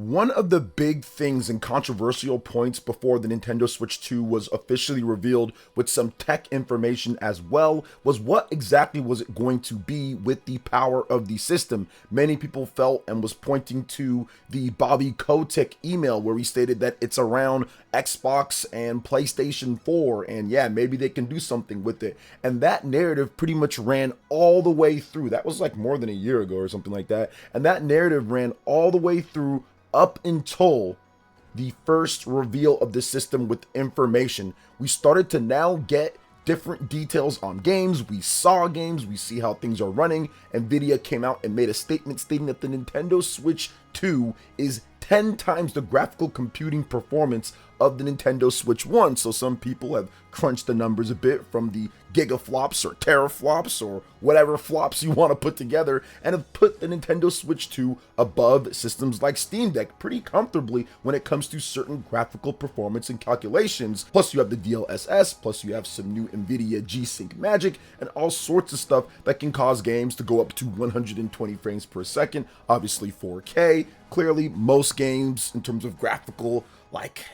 One of the big things and controversial points before the Nintendo Switch 2 was officially revealed with some tech information as well was what exactly was it going to be with the power of the system. Many people felt and was pointing to the Bobby Kotick email where he stated that it's around Xbox and PlayStation 4 and yeah, maybe they can do something with it. And that narrative pretty much ran all the way through. That was like more than a year ago or something like that. And that narrative ran all the way through up until the first reveal of the system with information. We started to now get different details on games. We saw games, we see how things are running. Nvidia came out and made a statement stating that the Nintendo Switch 2 is 10 times the graphical computing performance of the Nintendo Switch 1. So some people have crunched the numbers a bit from the gigaflops or teraflops or whatever flops you want to put together and have put the Nintendo Switch 2 above systems like Steam Deck pretty comfortably when it comes to certain graphical performance and calculations. Plus you have the DLSS, plus you have some new Nvidia G-Sync magic and all sorts of stuff that can cause games to go up to 120 frames per second, obviously 4K. Clearly most games in terms of graphical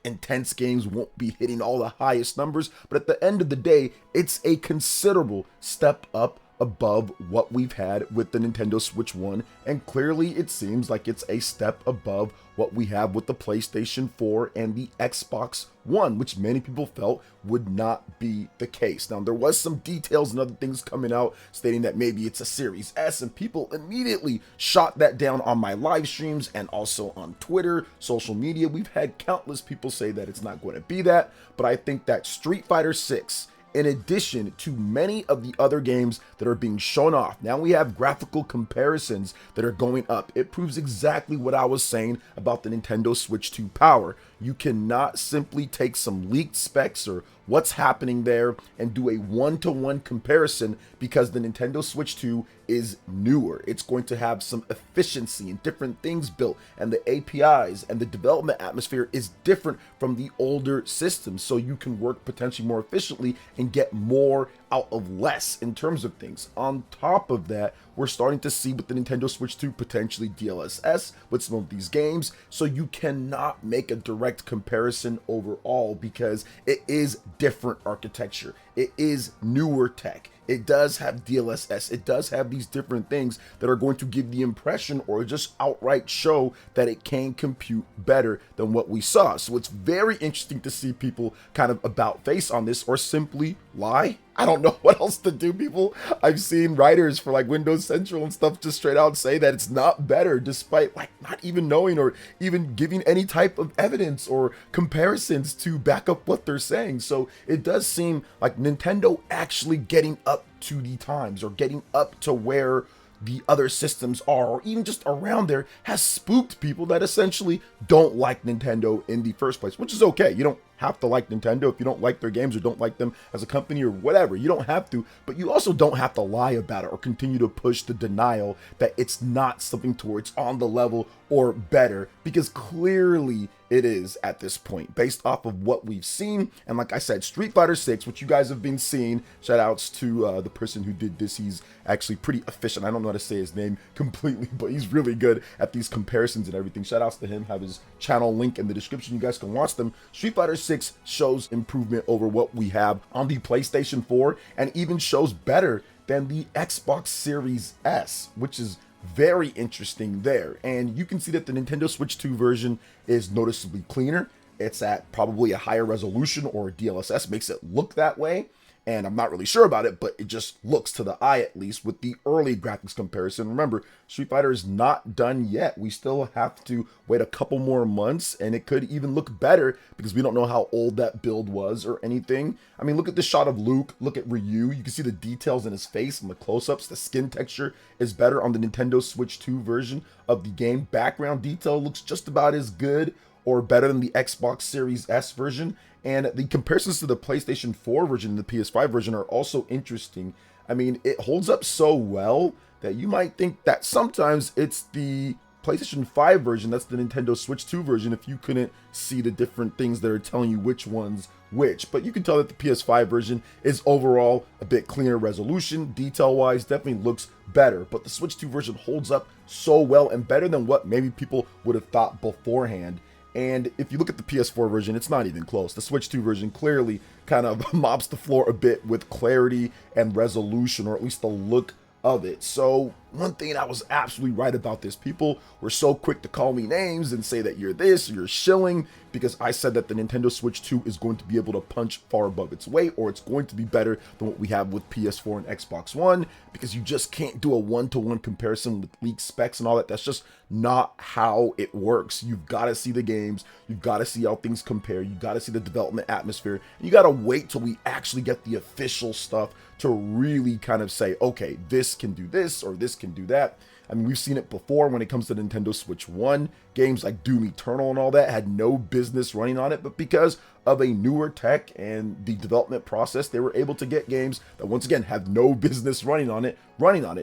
intense games won't be hitting all the highest numbers, but at the end of the day, it's a considerable step up above what we've had with the Nintendo Switch 1, and clearly it seems like it's a step above what we have with the PlayStation 4 and the Xbox One, which many people felt would not be the case. Now, there was some details and other things coming out stating that maybe it's a Series S, and people immediately shot that down on my live streams and also on Twitter, social media. We've had countless people say that it's not going to be that, but I think that Street Fighter 6, in addition to many of the other games that are being shown off, now we have graphical comparisons that are going up. It proves exactly what I was saying about the Nintendo Switch 2 power. You cannot simply take some leaked specs or what's happening there and do a one-to-one comparison because the Nintendo Switch 2 is newer. It's going to have some efficiency and different things built, and the APIs and the development atmosphere is different from the older systems, so you can work potentially more efficiently and get more out of less in terms of things. On top of that, we're starting to see with the Nintendo Switch 2 potentially DLSS with some of these games, so you cannot make a direct comparison overall because it is different architecture. It is newer tech. It does have DLSS. It does have these different things that are going to give the impression or just outright show that it can compute better than what we saw. So it's very interesting to see people kind of about face on this or simply lie. I don't know what else to do, people. I've seen writers for like Windows Central and stuff just straight out say that it's not better despite not even knowing or even giving any type of evidence or comparisons to back up what they're saying. So it does seem like Nintendo actually getting up to the times or getting up to where the other systems are, or even just around there, has spooked people that essentially don't like Nintendo in the first place, which is okay. You don't have to like Nintendo if you don't like their games or don't like them as a company or whatever. You don't have to, but you also don't have to lie about it or continue to push the denial that it's not something towards on the level or better, because clearly it is at this point based off of what we've seen. And like I said, Street Fighter 6, which you guys have been seeing, shout outs to the person who did this. He's actually pretty efficient. I don't know how to say his name completely, but he's really good at these comparisons and everything. Shout outs to him. Have his channel link in the description. You guys can watch them. Street Fighter 6 shows improvement over what we have on the PlayStation 4 and even shows better than the Xbox Series S, which is very interesting there. And you can see that the Nintendo Switch 2 version is noticeably cleaner. It's at probably a higher resolution, or DLSS makes it look that way. And I'm not really sure about it, but it just looks to the eye, at least with the early graphics comparison. Remember, Street Fighter is not done yet. We still have to wait a couple more months, and it could even look better because we don't know how old that build was or anything. I mean, look at the shot of Luke, look at Ryu. You can see the details in his face and the close-ups. The skin texture is better on the Nintendo Switch 2 version of the game. Background detail looks just about as good or better than the Xbox Series S version. And the comparisons to the PlayStation 4 version and the PS5 version are also interesting. I mean, it holds up so well that you might think that sometimes it's the PlayStation 5 version, that's the Nintendo Switch 2 version, if you couldn't see the different things that are telling you which one's which. But you can tell that the PS5 version is overall a bit cleaner resolution, detail-wise, definitely looks better. But the Switch 2 version holds up so well and better than what maybe people would have thought beforehand. And if you look at the PS4 version, it's not even close. The Switch 2 version clearly kind of mops the floor a bit with clarity and resolution, or at least the look of it. So one thing I was absolutely right about this, people were so quick to call me names and say that you're this, you're shilling, because I said that the Nintendo Switch 2 is going to be able to punch far above its weight, or it's going to be better than what we have with PS4 and Xbox One, because you just can't do a one-to-one comparison with leaked specs and all that. That's just not how it works. You've got to see the games, you've got to see how things compare, you got to see the development atmosphere, and you got to wait till we actually get the official stuff to really kind of say, okay, this can do this, or this can do that. I mean, we've seen it before when it comes to Nintendo Switch 1. Games like Doom Eternal and all that had no business running on it, but because of a newer tech and the development process, they were able to get games that, once again, have no business running on it.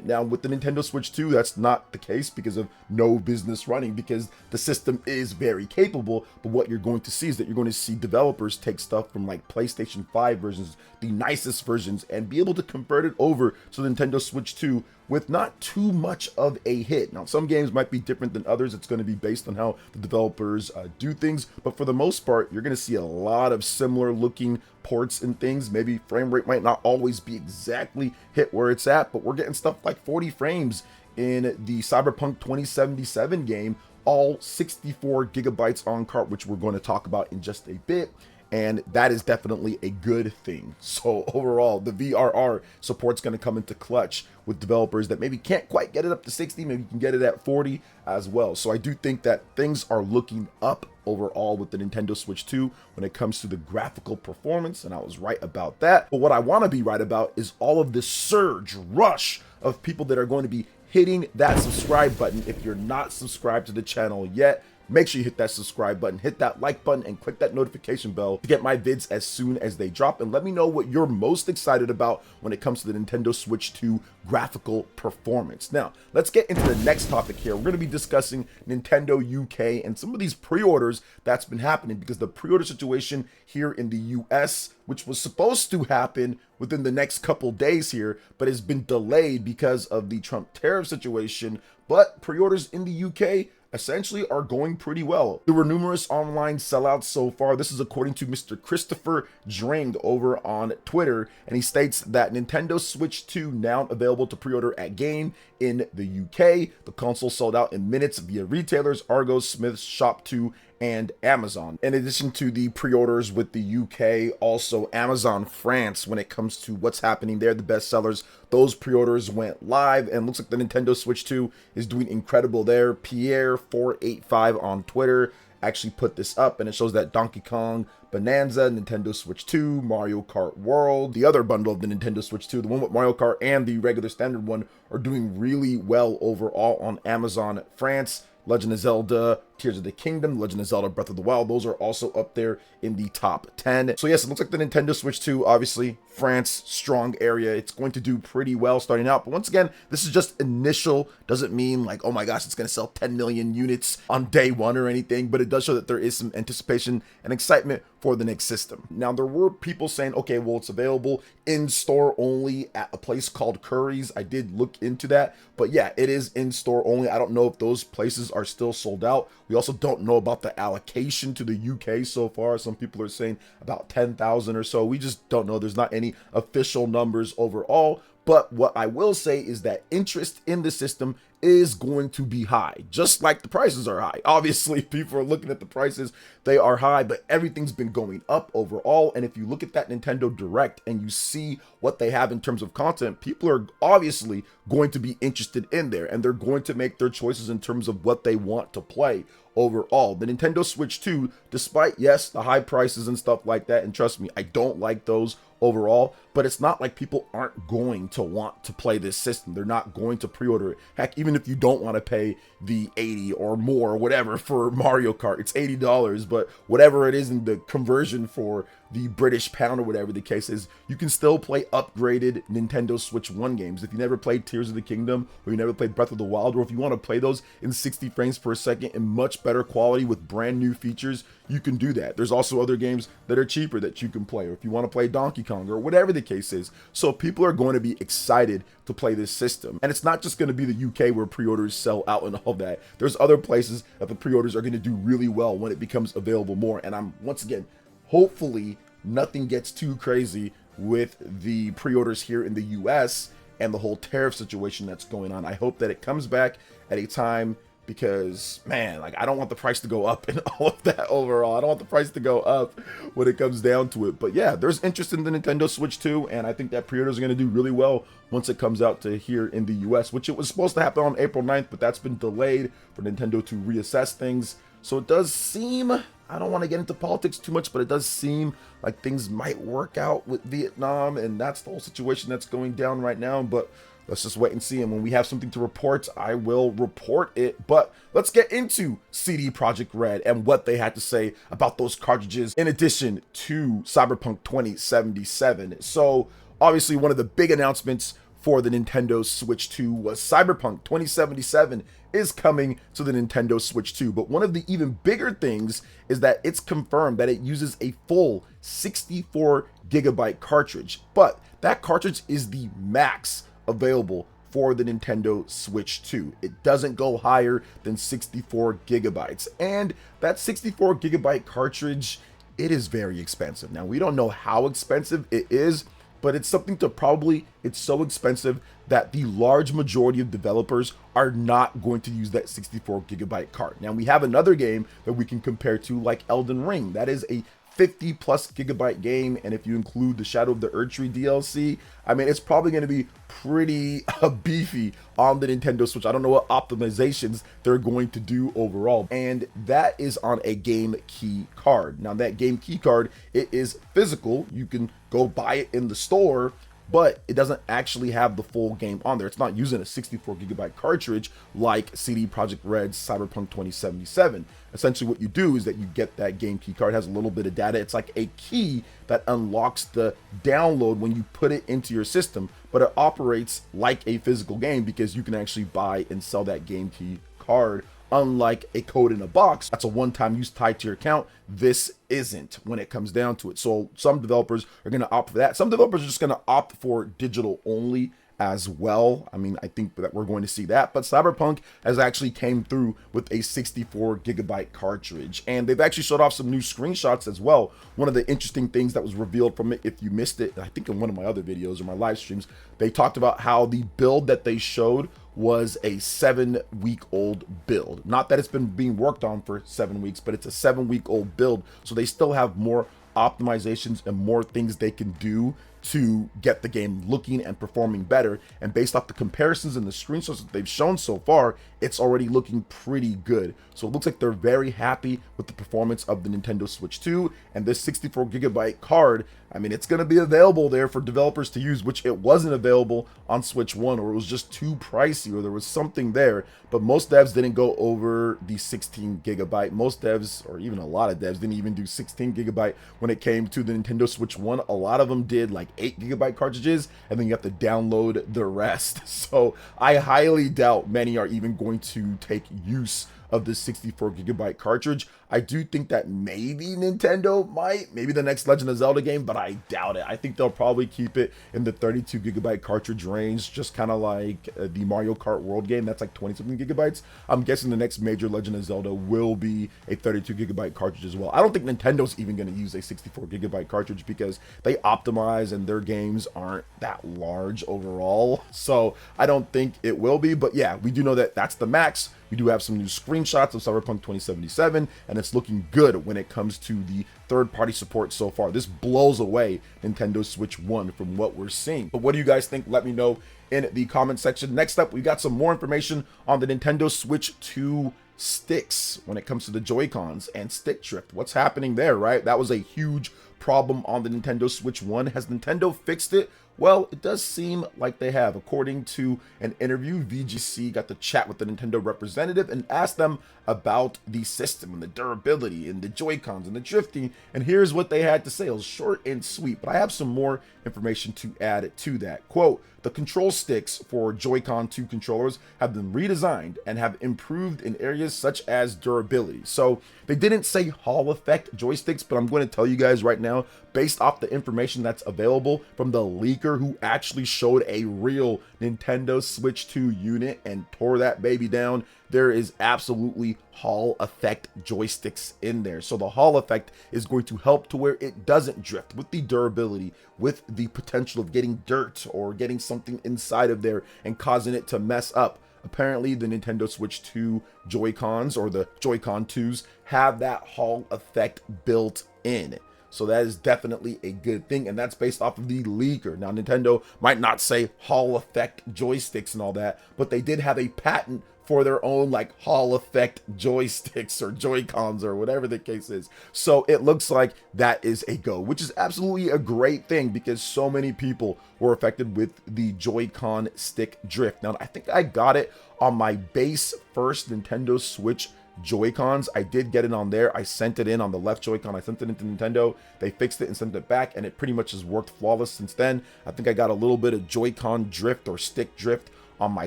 Now, with the Nintendo Switch 2, that's not the case because of no business running, because the system is very capable, but what you're going to see is that you're going to see developers take stuff from like PlayStation 5 versions, the nicest versions, and be able to convert it over to the Nintendo Switch 2 with not too much of a hit. Now, some games might be different than others. It's going to be based on how the developers do things, but for the most part, you're going to see a lot of similar looking ports and things. Maybe frame rate might not always be exactly hit where it's at, but we're getting stuff like 40 frames in the Cyberpunk 2077 game, all 64 gigabytes on cart, which we're going to talk about in just a bit. And that is definitely a good thing. So overall, the VRR support's going to come into clutch with developers that maybe can't quite get it up to 60, maybe you can get it at 40 as well. So I do think that things are looking up overall with the Nintendo Switch 2 when it comes to the graphical performance, and I was right about that. But what I want to be right about is all of this surge, rush of people that are going to be hitting that subscribe button. If you're not subscribed to the channel yet, make sure you hit that subscribe button, hit that like button, and click that notification bell to get my vids as soon as they drop. And let me know what you're most excited about when it comes to the Nintendo Switch 2 graphical performance. Now, let's get into the next topic here. We're going to be discussing Nintendo UK and some of these pre-orders that's been happening, because the pre-order situation here in the US, which was supposed to happen within the next couple days here, but has been delayed because of the Trump tariff situation. But pre-orders in the UK essentially are going pretty well. There were numerous online sellouts so far. This is according to Mr. Christopher Dring over on Twitter, and he states that Nintendo Switch 2 now available to pre-order at Game in the UK. The console sold out in minutes via retailers Argos, Smith's, Shop2, and Amazon. In addition to the pre-orders with the UK, also Amazon France, when it comes to what's happening there, the best sellers, those pre-orders went live, and looks like the Nintendo Switch 2 is doing incredible there. Pierre485 on Twitter actually put this up, and it shows that Donkey Kong Bonanza, Nintendo Switch 2, Mario Kart World, the other bundle of the Nintendo Switch 2, the one with Mario Kart and the regular standard one, are doing really well overall on Amazon France. Legend of Zelda, Tears of the Kingdom, Legend of Zelda Breath of the Wild, those are also up there in the top 10. So yes, it looks like the Nintendo Switch 2, obviously, France, strong area. It's going to do pretty well starting out. But once again, this is just initial. Doesn't mean like, oh my gosh, it's going to sell 10 million units on day one or anything. But it does show that there is some anticipation and excitement for the next system. Now, there were people saying, okay, well, it's available in store only at a place called Curry's. I did look into that. But yeah, it is in store only. I don't know if those places are still sold out. We also don't know about the allocation to the UK so far. Some people are saying about 10,000 or so. We just don't know. There's not any official numbers overall. But what I will say is that interest in the system is going to be high, just like the prices are high. Obviously, people are looking at the prices, they are high, but everything's been going up overall. And if you look at that Nintendo Direct and you see what they have in terms of content, people are obviously going to be interested in there, and they're going to make their choices in terms of what they want to play overall. The Nintendo Switch 2, despite, yes, the high prices and stuff like that, and trust me, I don't like those overall, but it's not like people aren't going to want to play this system. They're not going to pre-order it. Heck, even if you don't want to pay the 80 or more or whatever for Mario Kart, it's $80, but whatever it is in the conversion for the British pound or whatever the case is, you can still play upgraded Nintendo Switch 1 games. If you never played Tears of the Kingdom, or you never played Breath of the Wild, or if you want to play those in 60 frames per second in much better quality with brand new features, you can do that. There's also other games that are cheaper that you can play, or if you want to play Donkey Kong or whatever the case is. So people are going to be excited to play this system. And it's not just going to be the UK where pre-orders sell out and all that. There's other places that the pre-orders are going to do really well when it becomes available more. And I'm, once again, hopefully nothing gets too crazy with the pre-orders here in the US and the whole tariff situation that's going on. I hope that it comes back at a time, because man, like, I don't want the price to go up and all of that overall. I don't want the price to go up when it comes down to it. But yeah, there's interest in the Nintendo Switch 2, and I think that pre-orders are going to do really well once it comes out to here in the US, which it was supposed to happen on April 9th, but that's been delayed for Nintendo to reassess things. So it does seem, I don't want to get into politics too much, but it does seem like things might work out with Vietnam, and that's the whole situation that's going down right now. But let's just wait and see, and when we have something to report, I will report it. But let's get into CD Projekt Red and what they had to say about those cartridges in addition to Cyberpunk 2077. So obviously one of the big announcements for the Nintendo Switch 2 was Cyberpunk 2077 is coming to the Nintendo Switch 2. But one of the even bigger things is that it's confirmed that it uses a full 64 gigabyte cartridge, but that cartridge is the max available for the Nintendo Switch 2. It doesn't go higher than 64 gigabytes. And that 64 gigabyte cartridge, it is very expensive. Now, we don't know how expensive it is, but it's something to probably, it's so expensive that the large majority of developers are not going to use that 64 gigabyte card. Now, we have another game that we can compare to, like Elden Ring. That is a 50 plus gigabyte game, and if you include the Shadow of the Erdtree DLC, I mean, it's probably going to be pretty beefy on the Nintendo Switch. I don't know what optimizations they're going to do overall, and that is on a game key card. Now, that game key card, it is physical. You can go buy it in the store, but it doesn't actually have the full game on there. It's not using a 64 gigabyte cartridge like CD Projekt Red's Cyberpunk 2077. Essentially what you do is that you get that game key card. It has a little bit of data. It's like a key that unlocks the download when you put it into your system, but it operates like a physical game because you can actually buy and sell that game key card. Unlike a code in a box, that's a one-time use tied to your account. This isn't when it comes down to it. So some developers are going to opt for that. Some developers are just going to opt for digital only as well. I mean, I think that we're going to see that, but Cyberpunk has actually came through with a 64 gigabyte cartridge, and they've actually showed off some new screenshots as well. One of the interesting things that was revealed from it, if you missed it, I think in one of my other videos or my live streams, they talked about how the build that they showed was a 7-week-old build. Not that it's been being worked on for 7 weeks, but it's a 7-week-old build. So they still have more optimizations and more things they can do to get the game looking and performing better. And based off the comparisons and the screenshots that they've shown so far, it's already looking pretty good. So it looks like they're very happy with the performance of the Nintendo Switch 2, and this 64 gigabyte card, I mean, it's going to be available there for developers to use, which it wasn't available on Switch 1, or it was just too pricey, or there was something there. But most devs didn't go over the 16 gigabyte. Most devs, or even a lot of devs, didn't even do 16 gigabyte when it came to the Nintendo Switch 1. A lot of them did like 8 gigabyte cartridges, and then you have to download the rest. So I highly doubt many are even going to take use of this 64 gigabyte cartridge. I do think that maybe Nintendo might, maybe the next Legend of Zelda game, but I doubt it. I think they'll probably keep it in the 32 gigabyte cartridge range, just kind of like the Mario Kart World game. That's like 20 something gigabytes. I'm guessing the next major Legend of Zelda will be a 32 gigabyte cartridge as well. I don't think Nintendo's even going to use a 64 gigabyte cartridge because they optimize and their games aren't that large overall. So I don't think it will be, but yeah, we do know that that's the max. We do have some new screenshots of Cyberpunk 2077, and it's looking good when it comes to the third-party support so far. This blows away Nintendo Switch 1 from what we're seeing. But what do you guys think? Let me know in the comment section. Next up, we got some more information on the Nintendo Switch 2 sticks when it comes to the Joy-Cons and stick drift. What's happening there, right? That was a huge problem on the Nintendo Switch 1. Has Nintendo fixed it? Well, it does seem like they have. According to an interview, VGC got to chat with the Nintendo representative and asked them about the system and the durability and the Joy-Cons and the drifting, and here's what they had to say. It was short and sweet, but I have some more information to add to that. Quote, the control sticks for Joy-Con 2 controllers have been redesigned and have improved in areas such as durability. So they didn't say Hall effect joysticks, but I'm going to tell you guys right now, based off the information that's available from the leaker who actually showed a real Nintendo Switch 2 unit and tore that baby down, there is absolutely Hall effect joysticks in there. So the Hall effect is going to help to where it doesn't drift with the durability, with the potential of getting dirt or getting something inside of there and causing it to mess up. Apparently the Nintendo Switch 2 Joy-Cons, or the Joy-Con 2s, have that Hall effect built in. So that is definitely a good thing, and that's based off of the leaker. Now, Nintendo might not say Hall effect joysticks and all that, but they did have a patent for their own like Hall effect joysticks or Joy-Cons or whatever the case is. So it looks like that is a go, which is absolutely a great thing because so many people were affected with the Joy-Con stick drift. Now, I think I got it on my base first Nintendo Switch Joy-Cons. I did get it on there. I sent it in on the left Joy-Con. I sent it into Nintendo. They fixed it and sent it back, and it pretty much has worked flawless since then. I think I got a little bit of Joy-Con drift or stick drift on my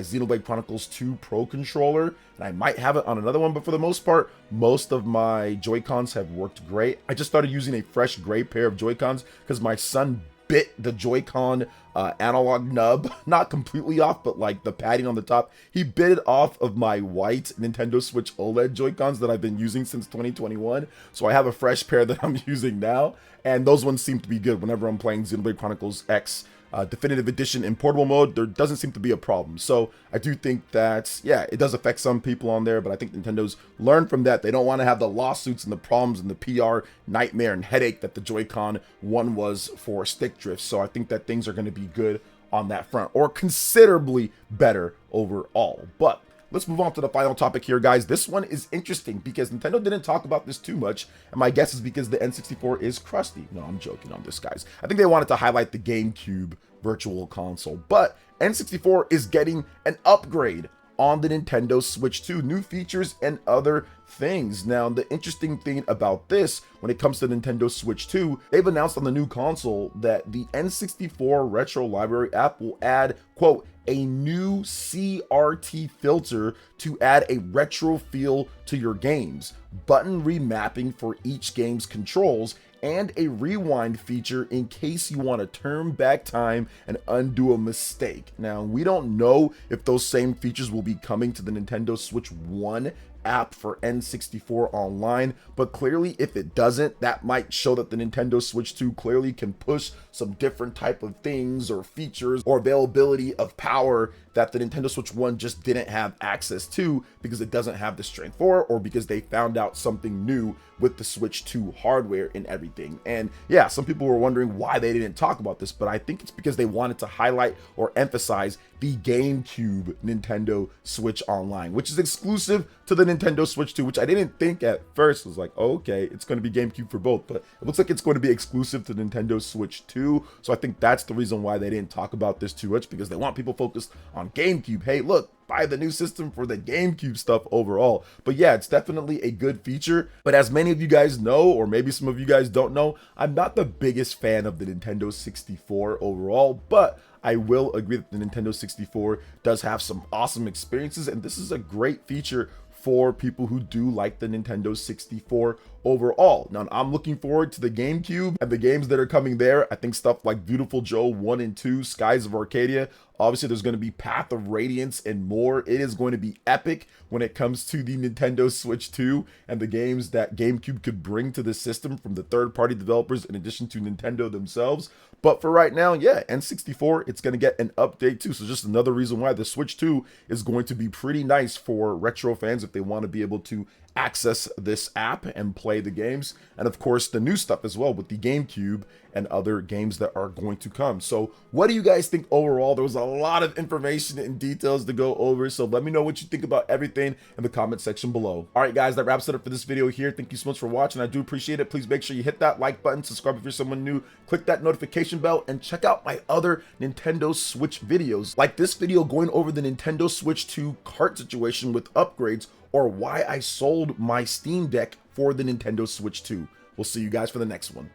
Xenoblade Chronicles 2 Pro controller, and I might have it on another one, but for the most part, most of my Joy-Cons have worked great. I just started using a fresh gray pair of Joy-Cons because my son bit the Joy-Con analog nub, not completely off, but like the padding on the top. He bit it off of my white Nintendo Switch OLED Joy-Cons that I've been using since 2021. So I have a fresh pair that I'm using now, and those ones seem to be good whenever I'm playing Xenoblade Chronicles X Definitive Edition in portable mode. There doesn't seem to be a problem. So I do think that, yeah, it does affect some people on there, but I think Nintendo's learned from that. They don't want to have the lawsuits and the problems and the PR nightmare and headache that the Joy-Con 1 was for stick drift. So I think that things are going to be good on that front, or considerably better overall. But let's move on to the final topic here, guys. This one is interesting because Nintendo didn't talk about this too much, and my guess is because the N64 is crusty. No, I'm joking on this, guys. I think they wanted to highlight the GameCube Virtual Console, but N64 is getting an upgrade on the Nintendo Switch 2, new features and other things. Now, the interesting thing about this, when it comes to Nintendo Switch 2, they've announced on the new console that the N64 Retro Library app will add, quote, a new CRT filter to add a retro feel to your games, button remapping for each game's controls, and a rewind feature in case you want to turn back time and undo a mistake. Now, we don't know if those same features will be coming to the Nintendo Switch 1 app for N64 Online, but clearly if it doesn't, that might show that the Nintendo Switch 2 clearly can push some different type of things or features or availability of power that the Nintendo Switch 1 just didn't have access to because it doesn't have the strength for, or because they found out something new with the Switch 2 hardware and everything. And yeah, some people were wondering why they didn't talk about this, but I think it's because they wanted to highlight or emphasize the GameCube Nintendo Switch Online, which is exclusive to the Nintendo Switch 2, which I didn't think at first. Was like, oh, okay, it's going to be GameCube for both, but it looks like it's going to be exclusive to Nintendo Switch 2. So I think that's the reason why they didn't talk about this too much, because they want people focused on GameCube. Hey, look, buy the new system for the GameCube stuff overall. But yeah, it's definitely a good feature. But as many of you guys know, or maybe some of you guys don't know, I'm not the biggest fan of the Nintendo 64 overall, but I will agree that the Nintendo 64 does have some awesome experiences, and this is a great feature for people who do like the Nintendo 64 overall. Now, I'm looking forward to the GameCube and the games that are coming there. I think stuff like Beautiful Joe 1 and 2, Skies of Arcadia. Obviously, there's going to be Path of Radiance and more. It is going to be epic when it comes to the Nintendo Switch 2 and the games that GameCube could bring to the system from the third-party developers in addition to Nintendo themselves. But for right now, yeah, N64, it's going to get an update too. So just another reason why the Switch 2 is going to be pretty nice for retro fans if they want to be able to access this app and play the games. And of course, the new stuff as well with the GameCube and other games that are going to come. So what do you guys think overall? There was a lot of information and details to go over, so let me know what you think about everything in the comment section below. All right, guys, that wraps it up for this video here. Thank you so much for watching. I do appreciate it. Please make sure you hit that like button, subscribe if you're someone new, click that notification bell, and check out my other Nintendo Switch videos, like this video going over the Nintendo Switch 2 cart situation with upgrades, or why I sold my Steam Deck for the Nintendo Switch 2. We'll see you guys for the next one.